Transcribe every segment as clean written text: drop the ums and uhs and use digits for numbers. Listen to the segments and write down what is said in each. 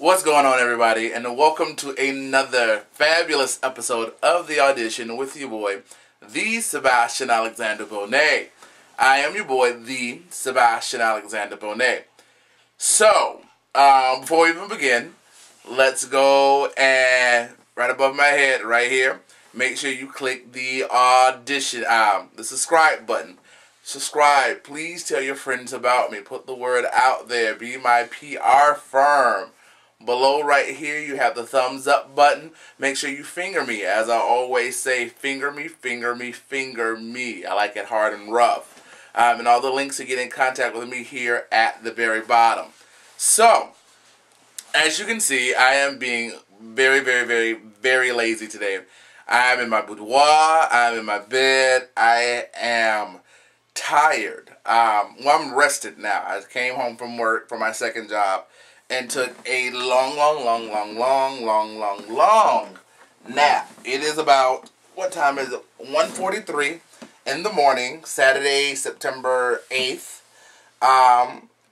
What's going on, everybody, and welcome to another fabulous episode of The Audition with your boy, the Sebastian Alexander Bonet. I am your boy, the Sebastian Alexander Bonet. So, before we even begin, let's go and right above my head, right here, make sure you click the audition, the subscribe button. Subscribe. Please tell your friends about me. Put the word out there. Be my PR firm. Below right here, you have the thumbs up button. Make sure you finger me. As I always say, finger me, finger me, finger me. I like it hard and rough. And all the links to get in contact with me here at the very bottom. So, as you can see, I am being very, very, very, very lazy today. I am in my boudoir. I am in my bed. I am tired. I'm rested now. I came home from work for my second job and took a long nap. It is about, what time is it? 1:43 in the morning, Saturday, September 8th.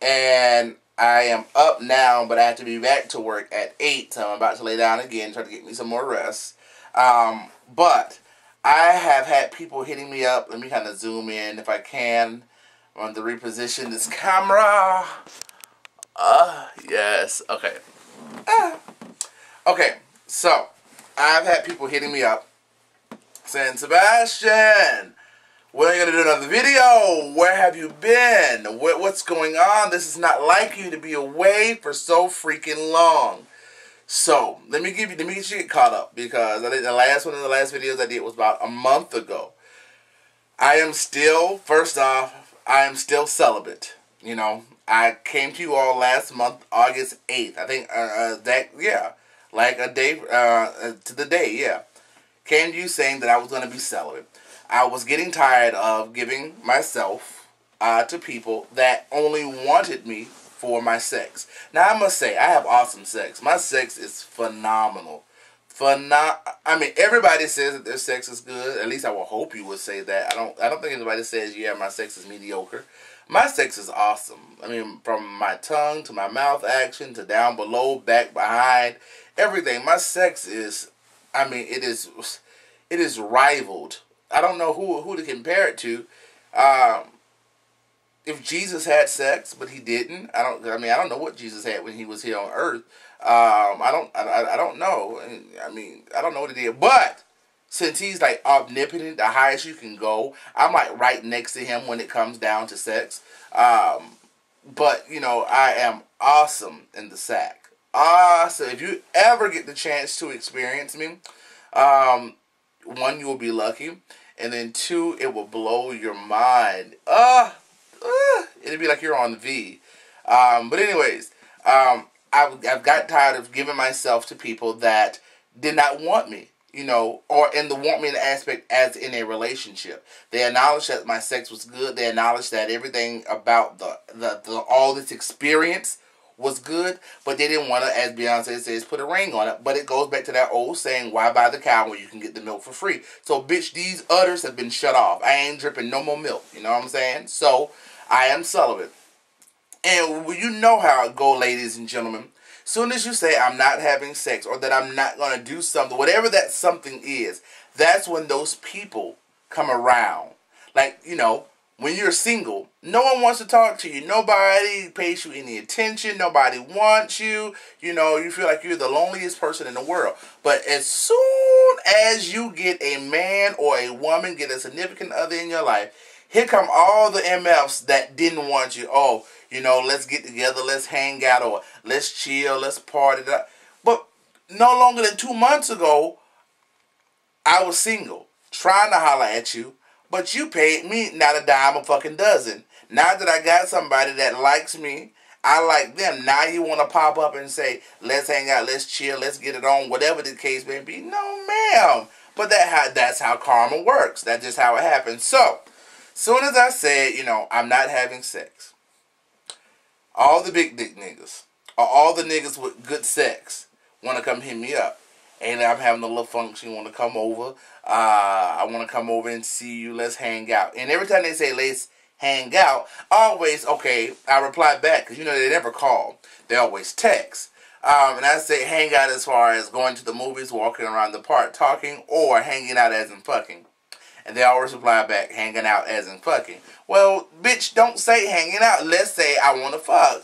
And I am up now, but I have to be back to work at 8, so I'm about to lay down again, try to get me some more rest. But I have had people hitting me up. Let me kind of zoom in if I can. I want to reposition this camera. Yes. Okay. Okay. So, I've had people hitting me up saying, Sebastian, when are you going to do another video? Where have you been? What's going on? This is not like you to be away for so freaking long. So, let me get you caught up, because I think the last videos I did was about a month ago. I am still, first off, I am still celibate. You know, I came to you all last month, August 8th. I think, like a day, to the day, yeah. Came to you saying that I was going to be celibate. I was getting tired of giving myself to people that only wanted me for my sex. Now, I must say, I have awesome sex. My sex is phenomenal. I mean, everybody says that their sex is good. At least I will hope you would say that. I don't think anybody says, yeah, my sex is mediocre. My sex is awesome. I mean, from my tongue to my mouth action to down below, back, behind, everything. My sex is, I mean, it is rivaled. I don't know who to compare it to. If Jesus had sex, but he didn't, I don't know what Jesus had when he was here on earth. I don't know. I mean, I don't know what he did. But since he's like omnipotent, the highest you can go, I'm like right next to him when it comes down to sex. But you know, I am awesome in the sack. Awesome. If you ever get the chance to experience me, one, you will be lucky, and then two, it will blow your mind. It'll be like you're on V. But anyways, I've got tired of giving myself to people that did not want me, you know, or in the want me in the aspect as in a relationship. They acknowledged that my sex was good. They acknowledged that everything about all this experience was good, but they didn't want to, as Beyonce says, put a ring on it. But it goes back to that old saying, why buy the cow when you can get the milk for free? So, bitch, these udders have been shut off. I ain't dripping no more milk. You know what I'm saying? So, I am celibate. And you know how it go, ladies and gentlemen. Soon as you say I'm not having sex, or that I'm not going to do something, whatever that something is, that's when those people come around. Like, you know, when you're single, no one wants to talk to you. Nobody pays you any attention. Nobody wants you. You know, you feel like you're the loneliest person in the world. But as soon as you get a man or a woman, get a significant other in your life, here come all the MFs that didn't want you. Oh, you know, let's get together, let's hang out, or let's chill, let's party. But no longer than 2 months ago, I was single, trying to holler at you, but you paid me not a dime a fucking dozen. Now that I got somebody that likes me, I like them. Now you want to pop up and say, let's hang out, let's chill, let's get it on, whatever the case may be. No, ma'am. But that's how karma works. That's just how it happens. So, soon as I said, you know, I'm not having sex, all the big dick niggas, or all the niggas with good sex, want to come hit me up. And I'm having a little function, want to come over. I want to come over and see you, let's hang out. And every time they say, let's hang out, always, okay, I reply back, because, you know, they never call. They always text. And I say hang out as far as going to the movies, walking around the park, talking, or hanging out as in fucking. And they always reply back, hanging out as in fucking. Well, bitch, don't say hanging out. Let's say I want to fuck.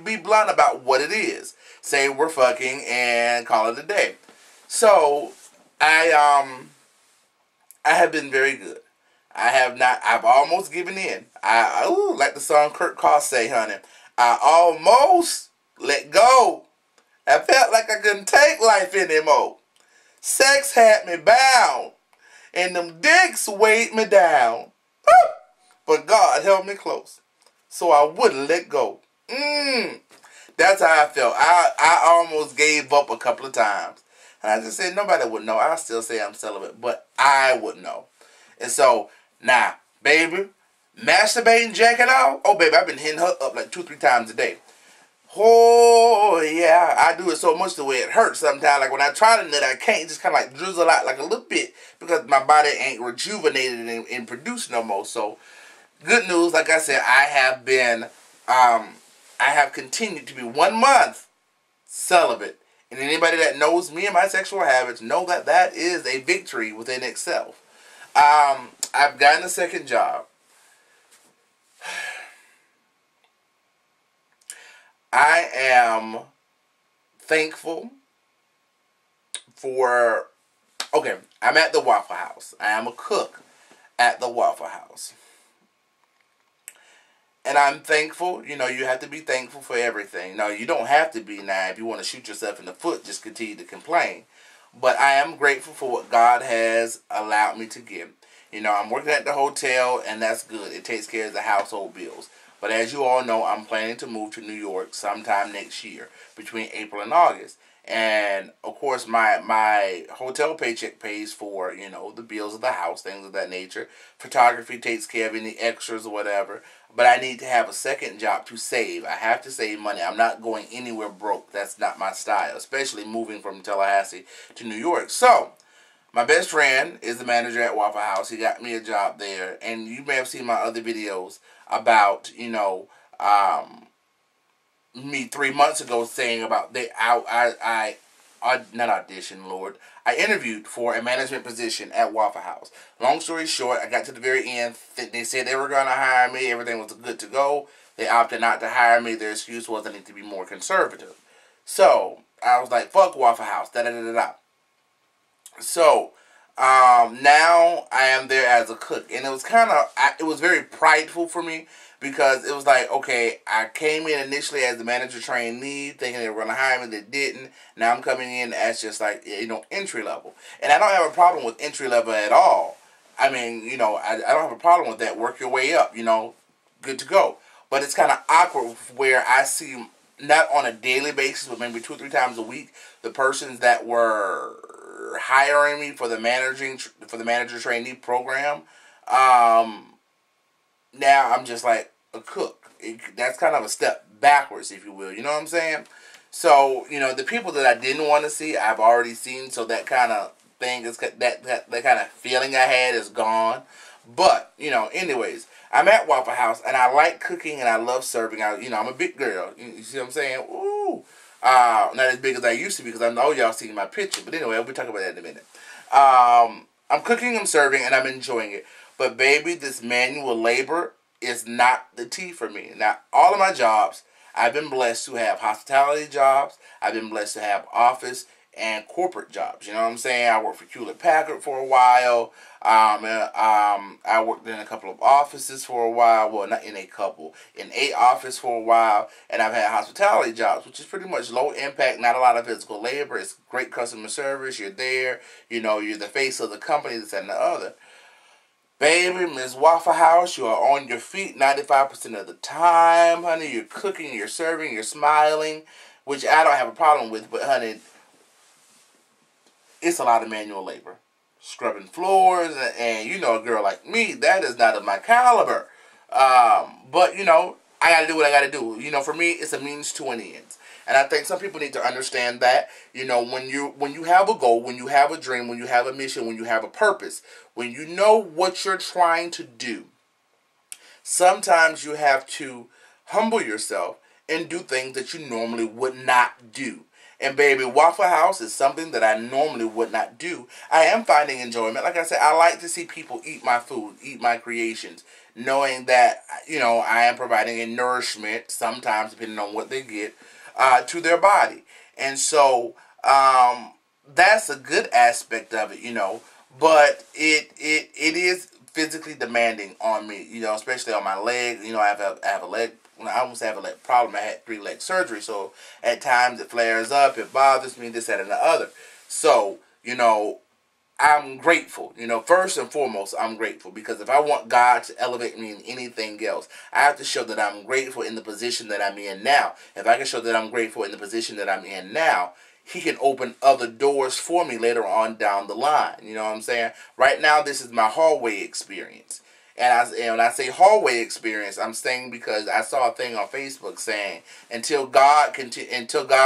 Be blunt about what it is. Say we're fucking and call it a day. So, I have been very good. I've almost given in. Like the song Kurt Koss say, honey. I almost let go. I felt like I couldn't take life anymore. Sex had me bound. And them dicks weighed me down. Woo! But God held me close. So I wouldn't let go. That's how I felt. I almost gave up a couple of times. And I just said nobody would know. I still say I'm celibate. But I would know. And so, now, baby, masturbating, jacking out. Oh, baby, I've been hitting her up like 2-3 times a day. Oh, yeah, I do it so much the way it hurts sometimes. Like when I try to nut, I can't. Just kind of like drizzle out like a little bit because my body ain't rejuvenated and produced no more. So, good news, like I said, I have continued to be 1 month celibate. And anybody that knows me and my sexual habits know that that is a victory within itself. I've gotten a second job. I am thankful for, okay, I'm at the Waffle House. I am a cook at the Waffle House. And I'm thankful, you know, you have to be thankful for everything. No, you don't have to be now. If you want to shoot yourself in the foot, just continue to complain. But I am grateful for what God has allowed me to give. You know, I'm working at the hotel, and that's good. It takes care of the household bills. But as you all know, I'm planning to move to New York sometime next year, between April and August. And, of course, my hotel paycheck pays for, you know, the bills of the house, things of that nature. Photography takes care of any extras or whatever. But I need to have a second job to save. I have to save money. I'm not going anywhere broke. That's not my style, especially moving from Tallahassee to New York. So, my best friend is the manager at Waffle House. He got me a job there. And you may have seen my other videos about, you know, me 3 months ago saying about I not audition, Lord. I interviewed for a management position at Waffle House. Long story short, I got to the very end. They said they were going to hire me. Everything was good to go. They opted not to hire me. Their excuse was I need to be more conservative. So, I was like, fuck Waffle House. Da-da-da-da-da. So, now I am there as a cook. And it was it was very prideful for me because it was like, okay, I came in initially as the manager trainee thinking they were going to hire me. They didn't. Now I'm coming in as just like, you know, entry level. And I don't have a problem with entry level at all. I mean, you know, I don't have a problem with that. Work your way up, you know, good to go. But it's kind of awkward where I see, not on a daily basis, but maybe 2 or 3 times a week, the persons that were hiring me for the manager trainee program, now I'm just like a cook. That's kind of a step backwards, if you will. You know what I'm saying? So, you know, the people that I didn't want to see, I've already seen. So that kind of thing, that kind of feeling I had is gone. But, you know, anyways, I'm at Waffle House, and I like cooking, and I love serving. I'm a big girl. You see what I'm saying? Ooh. Not as big as I used to be, because I know y'all seen my picture. But anyway, we'll talk about that in a minute. I'm cooking, I'm serving, and I'm enjoying it. But baby, this manual labor is not the tea for me. Now, all of my jobs, I've been blessed to have hospitality jobs. I've been blessed to have office and corporate jobs. You know what I'm saying? I worked for Hewlett-Packard for a while. I worked in a couple of offices for a while. Well, not in a couple. In a office for a while. And I've had hospitality jobs, which is pretty much low impact, not a lot of physical labor. It's great customer service. You're there. You know, you're the face of the company, this and the other. Baby, Miss Waffle House, you are on your feet 95% of the time, honey. You're cooking, you're serving, you're smiling, which I don't have a problem with, but honey, it's a lot of manual labor. Scrubbing floors, and you know, a girl like me, that is not of my caliber. But, you know, I gotta do what I gotta do. You know, for me, it's a means to an end. And I think some people need to understand that, you know, when you have a goal, when you have a dream, when you have a mission, when you have a purpose, when you know what you're trying to do, sometimes you have to humble yourself and do things that you normally would not do. And baby, Waffle House is something that I normally would not do. I am finding enjoyment. Like I said, I like to see people eat my food, eat my creations, knowing that, you know, I am providing a nourishment, sometimes depending on what they get, to their body. And so, that's a good aspect of it, you know. But it is physically demanding on me, you know, especially on my leg. You know, I have a leg. I almost have a leg problem. I had 3 leg surgery, so at times it flares up, it bothers me, this, that, and the other. So, you know, I'm grateful. You know, first and foremost, I'm grateful, because if I want God to elevate me in anything else, I have to show that I'm grateful in the position that I'm in now. If I can show that I'm grateful in the position that I'm in now, He can open other doors for me later on down the line. You know what I'm saying? Right now, this is my hallway experience. And when I say hallway experience, I'm saying because I saw a thing on Facebook saying, until God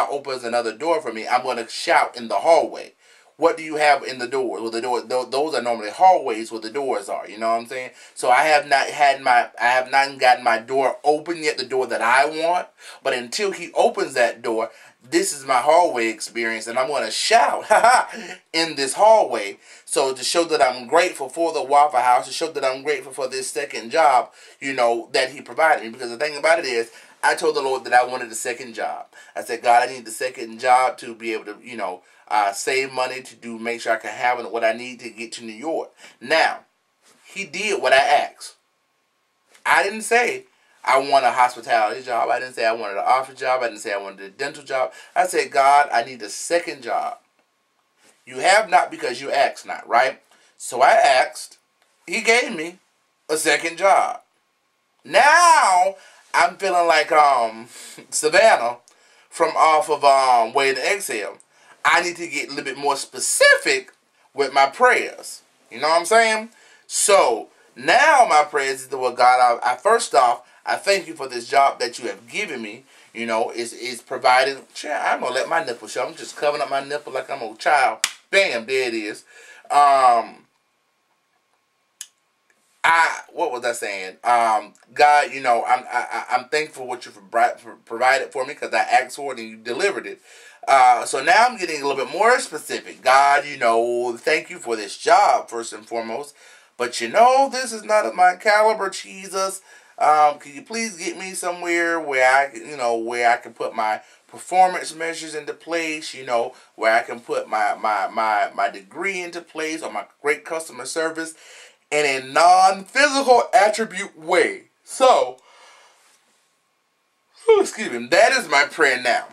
opens another door for me, I'm going to shout in the hallway. What do you have in the doors? Well, those are normally hallways where the doors are. You know what I'm saying? So I have not gotten my door open yet, the door that I want. But until He opens that door, this is my hallway experience, and I'm going to shout in this hallway. So to show that I'm grateful for the Waffle House, to show that I'm grateful for this second job, you know, that He provided me. Because the thing about it is, I told the Lord that I wanted a second job. I said, God, I need the second job to be able to, you know, save money, to make sure I can have what I need to get to New York. Now, He did what I asked. I didn't say I want a hospitality job. I didn't say I wanted an office job. I didn't say I wanted a dental job. I said, God, I need a second job. You have not because you asked not, right? So I asked. He gave me a second job. Now, I'm feeling like Savannah from off of Way to Exhale. I need to get a little bit more specific with my prayers. You know what I'm saying? So, now my prayers is, well, God, I first off, I thank You for this job that You have given me. You know, is providing. I'm going to let my nipple show. I'm just covering up my nipple like I'm a child. Bam, there it is. What was I saying? God, you know, I'm thankful for what You provided for me, because I asked for it and You delivered it. So now I'm getting a little bit more specific. God, you know, thank You for this job, first and foremost. But you know, this is not of my caliber, Jesus. Can You please get me somewhere where I can put my performance measures into place, you know, where I can put my degree into place, or my great customer service in a non-physical attribute way. So, excuse me, that is my prayer now.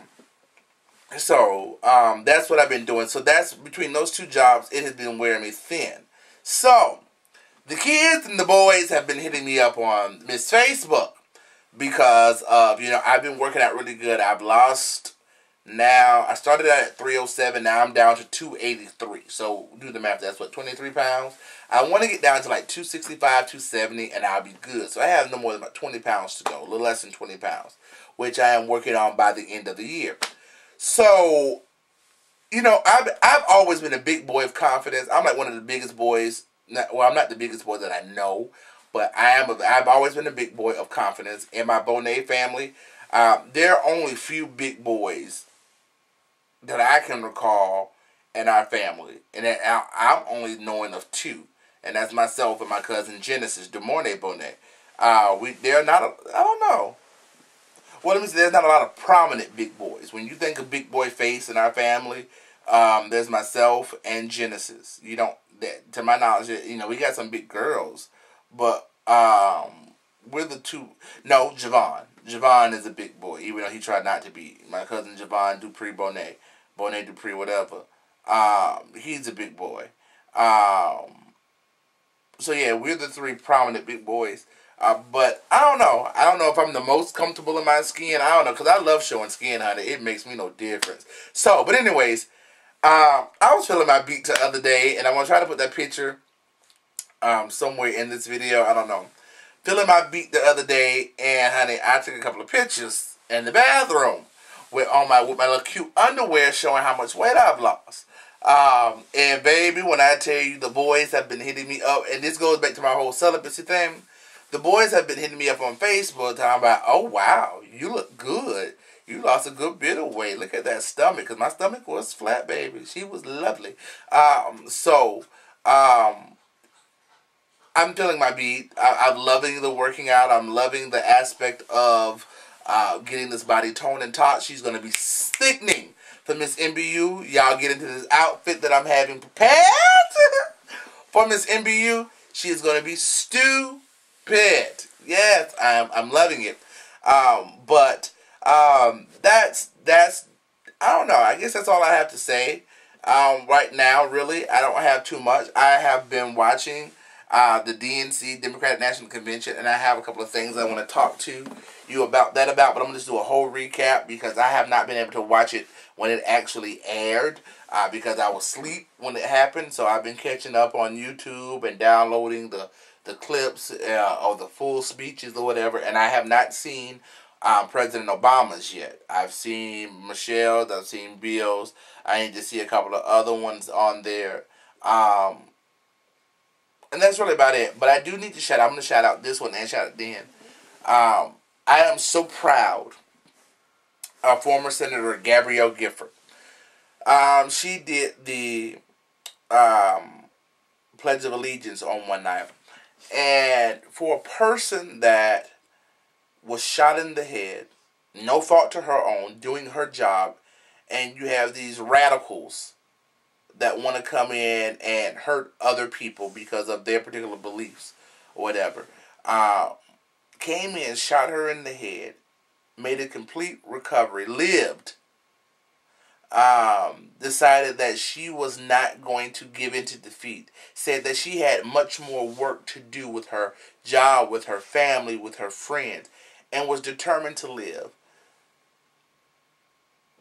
So, that's what I've been doing. So that's, between those 2 jobs, it has been wearing me thin. So, the kids and the boys have been hitting me up on Miss Facebook because of, you know, I've been working out really good. I've lost, now, I started out at 307, now I'm down to 283. So, do the math, that's what, 23 pounds? I want to get down to like 265, 270, and I'll be good. So, I have no more than about 20 pounds to go, a little less than 20 pounds, which I am working on by the end of the year. So, you know, I've always been a big boy of confidence. I'm like one of the biggest boys. Well, I'm not the biggest boy that I know, but I've always been a big boy of confidence. In my Bonet family, there are only few big boys that I can recall in our family, and I'm only knowing of 2, and that's myself and my cousin Genesis Demorne Bonet. They're not. I don't know. Well, let me say, there's not a lot of prominent big boys. When you think of big boy face in our family, there's myself and Genesis. You don't. To my knowledge, you know, we got some big girls, but we're the 2. No, Javon. Javon is a big boy, even though he tried not to be. My cousin Javon Dupree Bonet Dupree, whatever. He's a big boy. So yeah, we're the 3 prominent big boys. But I don't know. I don't know if I'm the most comfortable in my skin. I don't know, because I love showing skin, honey. It makes me no difference. So, but anyways, I was feeling my beat the other day, and I'm going to try to put that picture somewhere in this video. I don't know. Feeling my beat the other day, and honey, I took a couple of pictures in the bathroom with my little cute underwear showing how much weight I've lost. And baby, when I tell you, the boys have been hitting me up, and this goes back to my whole celibacy thing. The boys have been hitting me up on Facebook talking about, oh wow, you look good. You lost a good bit of weight. Look at that stomach, because my stomach was flat, baby. She was lovely. So, I'm feeling my beat. I'm loving the working out. I'm loving the aspect of getting this body toned and taut. She's going to be sickening for Miss MBU. Y'all get into this outfit that I'm having prepared for Miss MBU. She is going to be stupid. Yes, I'm loving it. That's I don't know. I guess that's all I have to say. Right now, really, I don't have too much. I have been watching the DNC, Democratic National Convention, and I have a couple of things I want to talk to you about, but I'm going to just do a whole recap because I have not been able to watch it when it actually aired because I was asleep when it happened. So I've been catching up on YouTube and downloading the clips of the full speeches or whatever, and I have not seen President Obama's yet. I've seen Michelle's, I've seen Bill's. I need to see a couple of other ones on there. And that's really about it. But I do need to shout out. I'm going to shout out this one and shout out Dan. I am so proud of former Senator Gabrielle Gifford. She did the Pledge of Allegiance on one night. And for a person that was shot in the head, no fault to her own, doing her job, and you have these radicals that want to come in and hurt other people because of their particular beliefs or whatever, came in, shot her in the head, made a complete recovery, lived, decided that she was not going to give in to defeat, said that she had much more work to do with her job, with her family, with her friends, and was determined to live.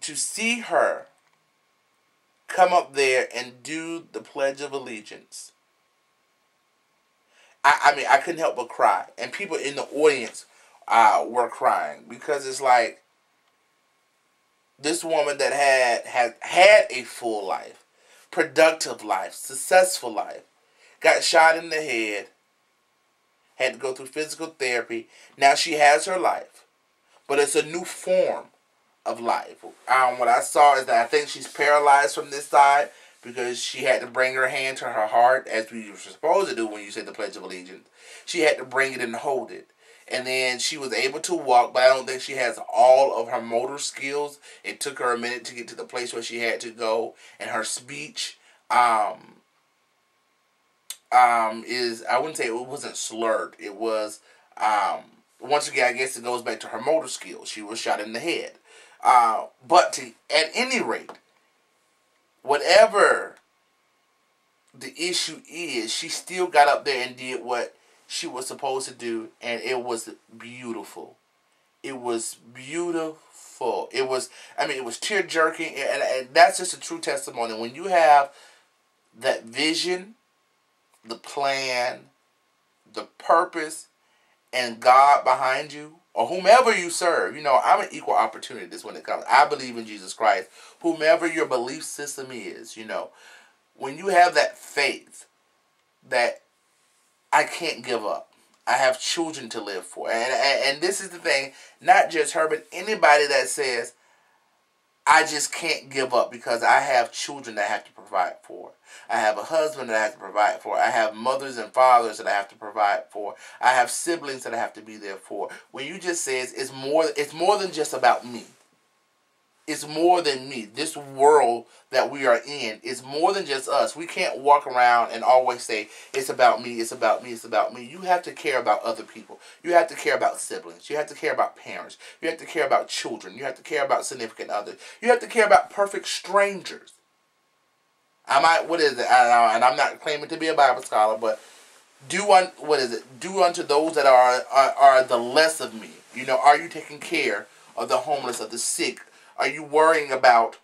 To see her come up there and do the Pledge of Allegiance, I mean, I couldn't help but cry. And people in the audience were crying because it's like this woman that had a full life, productive life, successful life, got shot in the head, had to go through physical therapy. Now she has her life, but it's a new form of life. What I saw is that I think she's paralyzed from this side because she had to bring her hand to her heart, as we were supposed to do when you say the Pledge of Allegiance. She had to bring it and hold it. And then she was able to walk, but I don't think she has all of her motor skills. It took her a minute to get to the place where she had to go. And her speech is, I wouldn't say it wasn't slurred. It was, once again, I guess it goes back to her motor skills. She was shot in the head. But at any rate, whatever the issue is, she still got up there and did what she was supposed to do, and it was beautiful. It was beautiful. It was tear-jerking, and that's just a true testimony. When you have that vision, the plan, the purpose, and God behind you, or whomever you serve. I'm an equal opportunist when it comes. I believe in Jesus Christ. Whomever your belief system is, when you have that faith that I can't give up. I have children to live for. And this is the thing, not just her, but anybody that says, I just can't give up because I have children that I have to provide for. I have a husband that I have to provide for. I have mothers and fathers that I have to provide for. I have siblings that I have to be there for. When you just say it's more than just about me. It's more than me. This world that we are in is more than just us. We can't walk around and always say, it's about me, it's about me, it's about me. You have to care about other people. You have to care about siblings. You have to care about parents. You have to care about children. You have to care about significant others. You have to care about perfect strangers. And I'm not claiming to be a Bible scholar, but do unto those that are the less of me. Are you taking care of the homeless, of the sick? Are you worrying about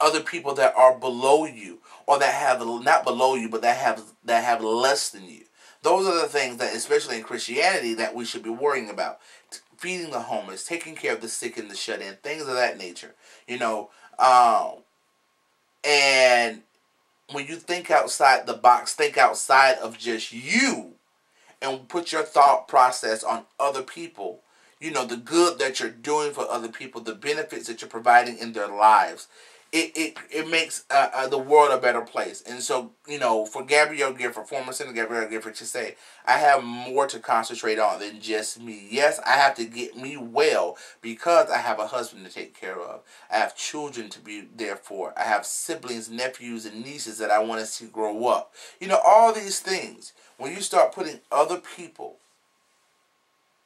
other people that are below you, or that have not below you, but that have less than you? Those are the things that, especially in Christianity, that we should be worrying about: feeding the homeless, taking care of the sick and the shut-in, things of that nature. And when you think outside the box, think outside of just you, and put your thought process on other people. you know, the good that you're doing for other people, the benefits that you're providing in their lives, it makes the world a better place. And so, you know, for Gabrielle Gifford, former Senator Gabrielle Gifford, to say, I have more to concentrate on than just me. Yes, I have to get me well because I have a husband to take care of. I have children to be there for. I have siblings, nephews, and nieces that I want to see grow up. You know, all these things. When you start putting other people,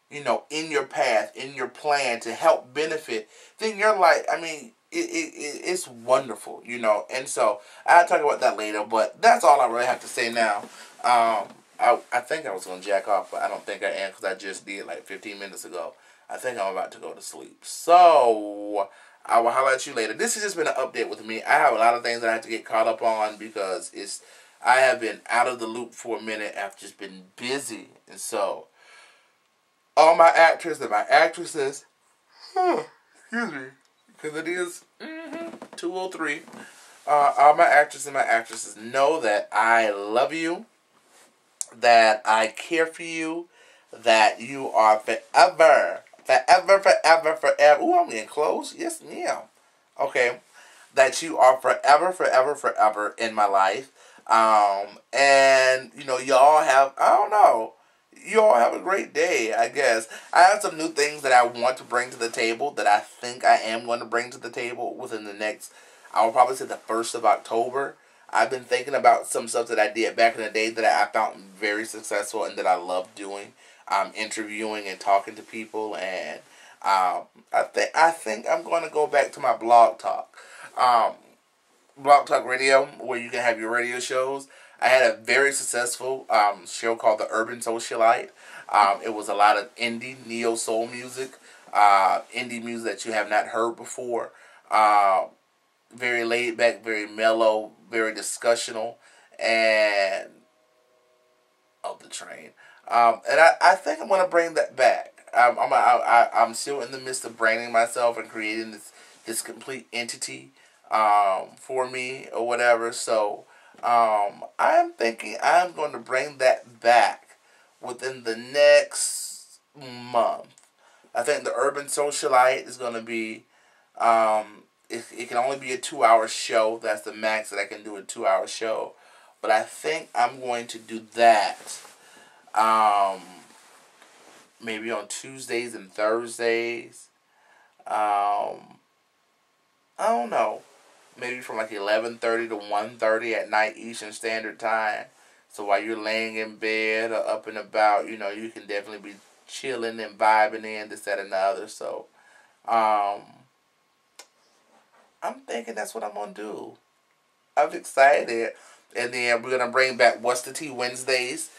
you know, in your path, in your plan to help benefit, then you're like, I mean, it's wonderful, you know. And so I'll talk about that later, but that's all I really have to say now. I think I was going to jack off, but I don't think I am because I just did like 15 minutes ago. I think I'm about to go to sleep. So I will holler at you later. This has just been an update with me. I have a lot of things that I have to get caught up on because I have been out of the loop for a minute. I've just been busy. And so all my actors and my actresses, excuse me, because it is 2:03. All my actors and my actresses know that I love you, that I care for you, that you are forever, forever, forever, forever. Ooh, I'm getting close. Yes, ma'am. Okay, that you are forever, forever, forever in my life. And you know, y'all have, I don't know. You all have a great day, I guess. I have some new things that I want to bring to the table that I think I am going to bring to the table within the next, I will probably say the 1st of October. I've been thinking about some stuff that I did back in the day that I found very successful and that I love doing. Interviewing and talking to people, and I think I'm going to go back to my Blog Talk. Blog Talk Radio, where you can have your radio shows. I had a very successful show called The Urban Socialite. It was a lot of indie, neo-soul music, indie music that you have not heard before. Very laid back, very mellow, very discussional, and of the train. And I think I'm going to bring that back. I'm still in the midst of branding myself and creating this complete entity for me or whatever. So I'm thinking I'm going to bring that back within the next month. I think the Urban Socialite is going to be, it can only be a 2-hour show. That's the max that I can do a 2-hour show. But I think I'm going to do that maybe on Tuesdays and Thursdays. I don't know. Maybe from like 11:30 to 1:30 at night Eastern Standard Time. So while you're laying in bed or up and about, you know, you can definitely be chilling and vibing in this, that, and the other. So I'm thinking that's what I'm going to do. I'm excited. And then we're going to bring back What's the Tea Wednesdays,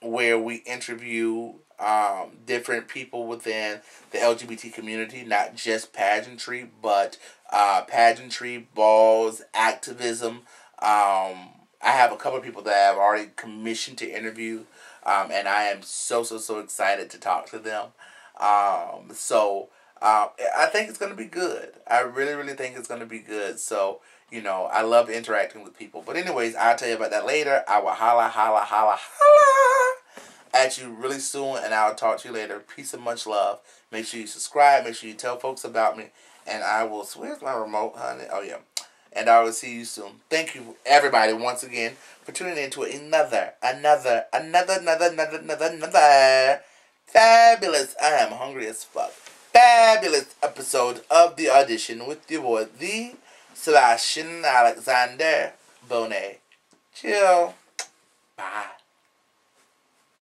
where we interview different people within the LGBT community, not just pageantry, but pageantry, balls, activism. I have a couple of people that I have already commissioned to interview, and I am so excited to talk to them. I think it's going to be good. I really think it's going to be good. So, you know, I love interacting with people. But anyways, I'll tell you about that later. I will holla at you really soon, and I'll talk to you later. Peace and much love. Make sure you subscribe. Make sure you tell folks about me. And I will, where's my remote, honey? Oh, yeah. And I will see you soon. Thank you, everybody, once again, for tuning in to another fabulous, I am hungry as fuck, fabulous episode of The Audition with your boy, the Sebastian Alexander Bonet. Chill. Bye.